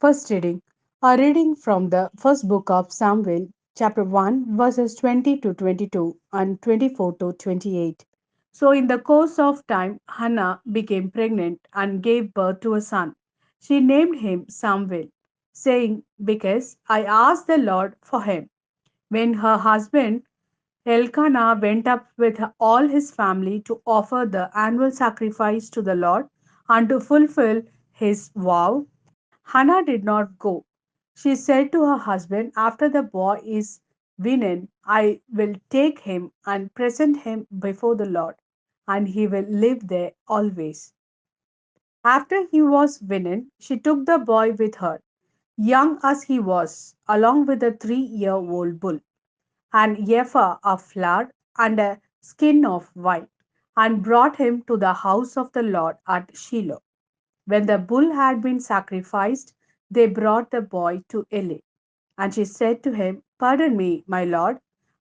First reading. A reading from the first book of Samuel, chapter 1, verses 20 to 22 and 24 to 28. So, in the course of time, Hannah became pregnant and gave birth to a son. She named him Samuel, saying, because I asked the Lord for him. When her husband Elkanah went up with all his family to offer the annual sacrifice to the Lord and to fulfill his vow, Hannah did not go. She said to her husband, after the boy is weaned, I will take him and present him before the Lord, and he will live there always. After he was weaned, she took the boy with her, young as he was, along with a 3-year-old bull, an ephah of flour, and a skin of wine, and brought him to the house of the Lord at Shiloh. When the bull had been sacrificed, they brought the boy to Eli. And she said to him, pardon me, my lord,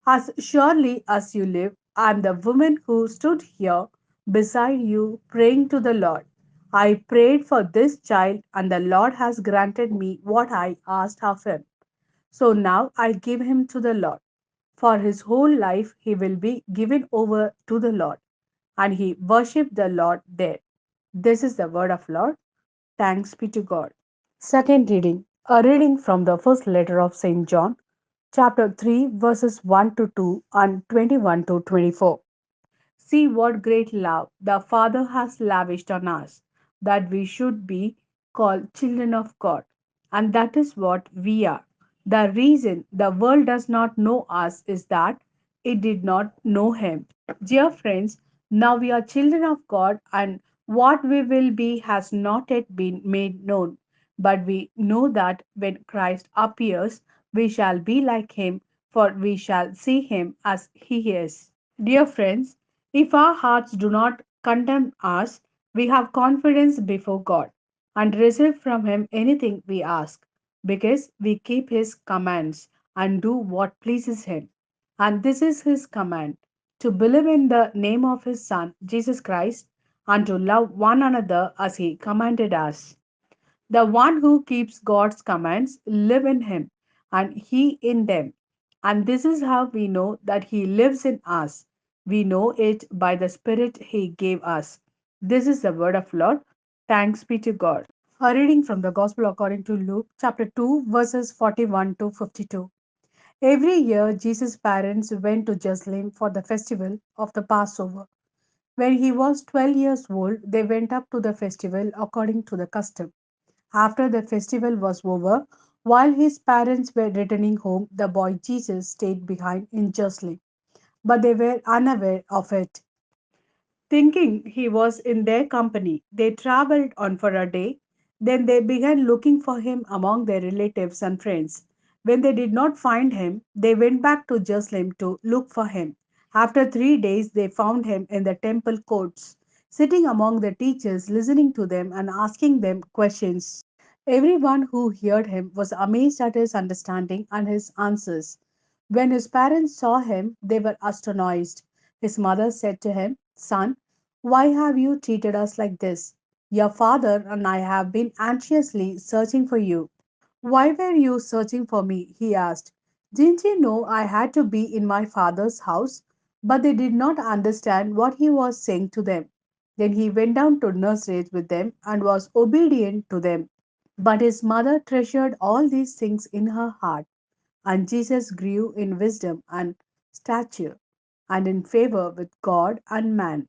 as surely as you live, I am the woman who stood here beside you praying to the Lord. I prayed for this child, and the Lord has granted me what I asked of him. So now I give him to the Lord. For his whole life he will be given over to the Lord. And he worshipped the Lord there. This is the word of Lord. Thanks be to God. Second reading. A reading from the first letter of St. John, chapter 3, verses 1 to 2 and 21 to 24. See what great love the Father has lavished on us, that we should be called children of God. And that is what we are. The reason the world does not know us is that it did not know Him. Dear friends, now we are children of God, and what we will be has not yet been made known. But we know that when Christ appears, we shall be like Him, for we shall see Him as He is. Dear friends, if our hearts do not condemn us, we have confidence before God and receive from Him anything we ask, because we keep His commands and do what pleases Him. And this is His command, to believe in the name of His Son, Jesus Christ, and to love one another as He commanded us. The one who keeps God's commands live in him and he in them. And this is how we know that he lives in us. We know it by the Spirit he gave us. This is the word of Lord. Thanks be to God. A reading from the Gospel according to Luke, chapter 2, verses 41 to 52. Every year, Jesus' parents went to Jerusalem for the festival of the Passover. When he was 12 years old, they went up to the festival according to the custom. After the festival was over, while his parents were returning home, the boy Jesus stayed behind in Jerusalem, but they were unaware of it. Thinking he was in their company, they traveled on for a day. Then they began looking for him among their relatives and friends. When they did not find him, they went back to Jerusalem to look for him. After 3 days, they found him in the temple courts, sitting among the teachers, listening to them and asking them questions. Everyone who heard him was amazed at his understanding and his answers. When his parents saw him, they were astonished. His mother said to him, son, why have you treated us like this? Your father and I have been anxiously searching for you. Why were you searching for me? He asked. Didn't you know I had to be in my father's house? But they did not understand what he was saying to them. Then he went down to Nazareth with them and was obedient to them. But his mother treasured all these things in her heart, and Jesus grew in wisdom and stature and in favor with God and man.